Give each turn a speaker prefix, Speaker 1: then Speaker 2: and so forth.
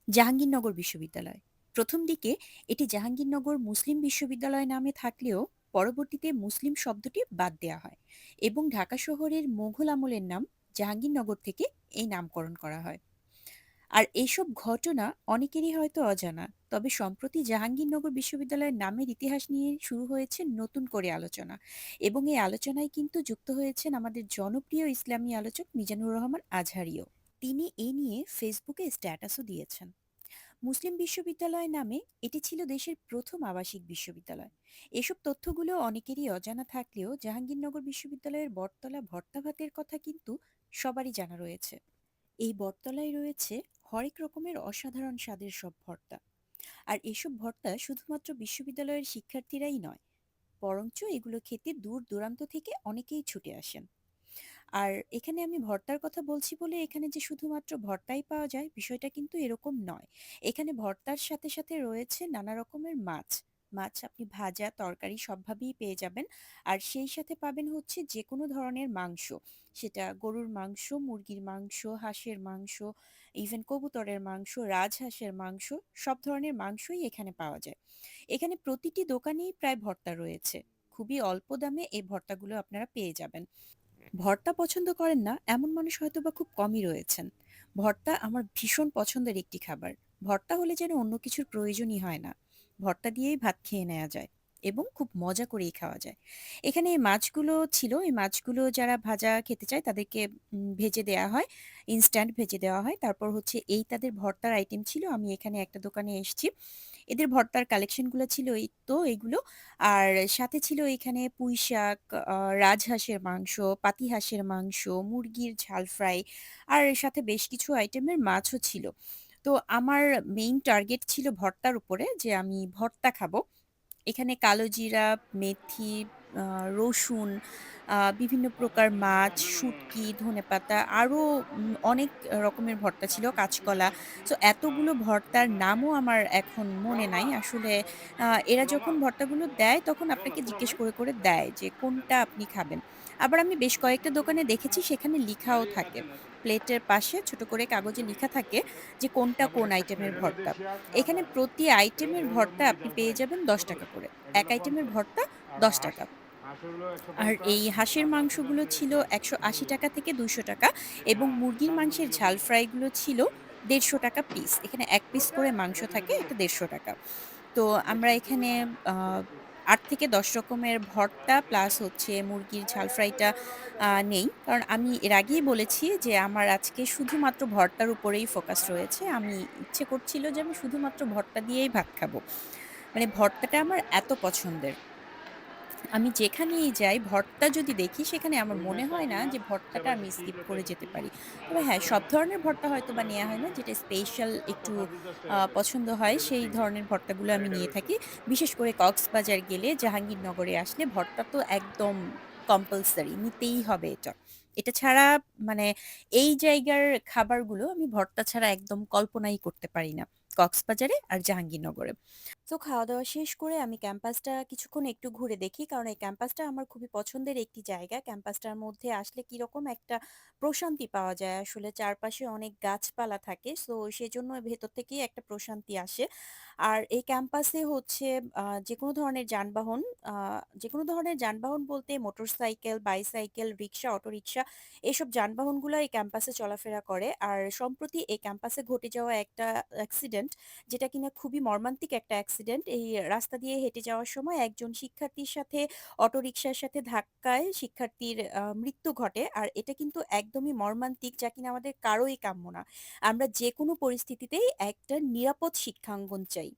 Speaker 1: জাহাঙ্গীরনগর বিশ্ববিদ্যালয়। প্রথম দিকে এটি জাহাঙ্গীরনগর মুসলিম বিশ্ববিদ্যালয় নামে থাকলেও পরবর্তীতে মুসলিম শব্দটি বাদ দেওয়া হয় এবং ঢাকা শহরের মুঘল আমলের নাম জাহাঙ্গীরনগর থেকে এই নামকরণ করা হয়। আর এইসব ঘটনা অনেকেরই হয়তো অজানা, তবে সম্প্রতি জাহাঙ্গীরনগর বিশ্ববিদ্যালয়ের নামের ইতিহাস নিয়ে শুরু হয়েছে নতুন করে আলোচনা, এবং এই আলোচনায় কিন্তু যুক্ত হয়েছেন আমাদের জনপ্রিয় ইসলামী আলোচক মিজানুর রহমান আজহারিও। তিনি এ নিয়ে ফেসবুকে স্ট্যাটাসও দিয়েছেন। মুসলিম বিশ্ববিদ্যালয় নামে এটি ছিল দেশের প্রথম আবাসিক বিশ্ববিদ্যালয়। এসব তথ্যগুলো অনেকেরই অজানা থাকলেও জাহাঙ্গীরনগর বিশ্ববিদ্যালয়ের বটতলা ভর্তা ভাতের কথা কিন্তু সবারই জানা রয়েছে। এই বটতলায় রয়েছে হরেক রকমের অসাধারণ স্বাদের সব ভর্তা। আর এসব ভর্তা শুধুমাত্র বিশ্ববিদ্যালয়ের শিক্ষার্থীরাই নয়, বরঞ্চ এগুলো খেতে দূর দূরান্ত থেকে অনেকেই ছুটে আসেন। আর এখানে আমি ভর্তার কথা বলছি বলে এখানে যে শুধুমাত্র ভর্তাই পাওয়া যায় বিষয়টা কিন্তু এরকম নয়। এখানে ভর্তার সাথে সাথে রয়েছে নানা রকমের মাছ। মাছ আপনি ভাজা, তরকারি সবভাবেই পেয়ে যাবেন। আর সেই সাথে পাবেন হচ্ছে যেকোনো ধরনের মাংস। সেটা গরুর মাংস, মুরগির মাংস, হাঁসের মাংস, ইভেন কবুতরের মাংস, রাজহাঁসের মাংস, সব ধরনের মাংসই এখানে পাওয়া যায়। এখানে প্রতিটি দোকানেই প্রায় ভর্তা রয়েছে। খুবই অল্প দামে এই ভর্তাগুলো আপনারা পেয়ে যাবেন। ভর্তা পছন্দ করেন না এমন মানুষ হয়তোবা খুব কমই রয়েছেন। ভর্তা আমার ভীষণ পছন্দের একটি খাবার। ভর্তা হলে যেন অন্য কিছুর প্রয়োজনই হয় না। ভর্তা দিয়েই ভাত খেয়ে নেওয়া যায় এবং খুব মজা করেই খাওয়া যায়। এখানে এই মাছগুলো ছিল, এই মাছগুলো যারা ভাজা খেতে চায় তাদেরকে ভেজে দেওয়া হয়, ইনস্ট্যান্ট ভেজে দেওয়া হয়। তারপর হচ্ছে এই তাদের ভর্তার আইটেম ছিল। আমি এখানে একটা দোকানে এসেছি, এদের ভর্তার কালেকশনগুলো ছিল এই তো এইগুলো। আর সাথে ছিল এখানে পুঁই শাক, রাজহাঁসের মাংস, পাতিহাঁসের মাংস, মুরগির ঝাল ফ্রাই, আর এর সাথে বেশ কিছু আইটেমের মাছও ছিল। তো আমার মেইন টার্গেট ছিল ভর্তার উপরে, যে আমি ভর্তা খাবো। এখানে কালোজিরা, মেথি, রসুন, বিভিন্ন প্রকার মাছ, শুটকি, ধনেপাতা, আরো অনেক রকমের ভর্তা ছিল, কাঁচকলা। সো এতগুলো ভর্তার নামও আমার এখন মনে নাই আসলে। এরা যখন ভর্তাগুলো দেয় তখন আপনাকে জিজ্ঞেস করে করে দেয় যে কোনটা আপনি খাবেন। আবার আমি বেশ কয়েকটা দোকানে দেখেছি সেখানে লিখাও থাকে, প্লেটের পাশে ছোট করে কাগজে লিখা থাকে যে কোনটা কোন আইটেমের ভর্তা। এখানে প্রতি আইটেমের ভর্তা আপনি পেয়ে যাবেন ৳১০ করে। এক আইটেমের ভর্তা ৳১০।
Speaker 2: হাঁস হলো
Speaker 1: আর
Speaker 2: ১৫০,
Speaker 1: এই হাঁসের
Speaker 2: আর হচ্ছে
Speaker 1: মাংসগুলো
Speaker 2: হলো যে
Speaker 1: ছিল ৳১৮০ থেকে ৳২০০, এবং
Speaker 2: হ্যাঁ,
Speaker 1: মুরগির মাংসের
Speaker 2: তান্দুরি
Speaker 1: ঝাল
Speaker 2: রুটি।
Speaker 1: ফ্রাই গুলো ছিল ৳১৫০ পিস। এখানে ১ পিস করে মাংস
Speaker 2: এটা দিয়ে
Speaker 1: থাকে,
Speaker 2: দিবেন?
Speaker 1: এটা ৳১৫০। তো আমরা
Speaker 2: দেখি।
Speaker 1: এখানে আ ৮ থেকে ১০ রকমের ভর্তা প্লাস হচ্ছে মুরগির ঝাল ফ্রাইটা নেই। কারণ আমি এর আগেই বলেছি যে আমার আজকে শুধুমাত্র ভর্তার উপরেই ফোকাস রয়েছে। আমি ইচ্ছে করছিল যে আমি শুধুমাত্র ভর্তা দিয়েই ভাত খাবো। মানে ভর্তাটা আমার এত পছন্দের। আমি যেখানেই যাই ভর্তা যদি দেখি সেখানে আমার মনে
Speaker 2: রুই-মাছ
Speaker 1: হয় না
Speaker 2: টাকি না?
Speaker 1: যে ভর্তাটা আমি
Speaker 2: কি
Speaker 1: স্কিপ করে
Speaker 2: প্লেটের?
Speaker 1: যেতে পারি। তবে হ্যাঁ, সব ধরনের ভর্তা হয়তোবা নেয়া হয় না। যেটা স্পেশাল
Speaker 2: মাত্র
Speaker 1: একটু
Speaker 2: 35 করে।
Speaker 1: পছন্দ হয় সেই ধরনের ভর্তাগুলো আমি নিয়ে থাকি। বিশেষ করে কক্সবাজার গেলে, জাহাঙ্গীরনগরে আসলে ভর্তা তো একদম কম্পালসরি, নিতেই হবে এটা। এটা ছাড়া মানে এই জায়গার খাবারগুলো আমি ভর্তা ছাড়া একদম কল্পনাই করতে পারি না। কক্সবাজারে আর জাহাঙ্গীরনগরে। তো খাওয়া-দাওয়া শেষ করে আমি ক্যাম্পাসটা কিছুক্ষণ একটু ঘুরে দেখি। কারণ এই ক্যাম্পাসটা আমার খুবই পছন্দের একটি জায়গা। ক্যাম্পাসটার মধ্যে আসলে কিরকম একটা প্রশান্তি পাওয়া যায়। আসলে চারপাশে অনেক গাছপালা থাকে। সো সেজন্য ভেতর থেকেই একটা প্রশান্তি আসে। আর এই ক্যাম্পাসে হচ্ছে যেকোনো ধরনের যানবাহন, আ যেকোনো ধরনের যানবাহন বলতে মোটরসাইকেল, বাইসাইকেল, রিক্সা, অটোরিক্সা, এসব যানবাহনগুলো এই ক্যাম্পাসে চলাফেরা করে। আর সম্প্রতি এই ক্যাম্পাসে ঘটে যাওয়া একটা অ্যাক্সিডেন্ট, যেটা কিনা খুবই মর্মান্তিক একটা অ্যাক্সিডেন্ট। এই রাস্তা দিয়ে হেঁটে যাওয়ার সময় একজন শিক্ষার্থীর সাথে অটোরিকশার সাথে ধাক্কায় শিক্ষার্থীর মৃত্যু ঘটে। আর এটা কিন্তু একদমই মর্মান্তিক, যা কিনা আমাদের কারোই কাম্য না। আমরা যেকোনো পরিস্থিতিতেই একটা নিরাপদ শিক্ষাঙ্গন চাই।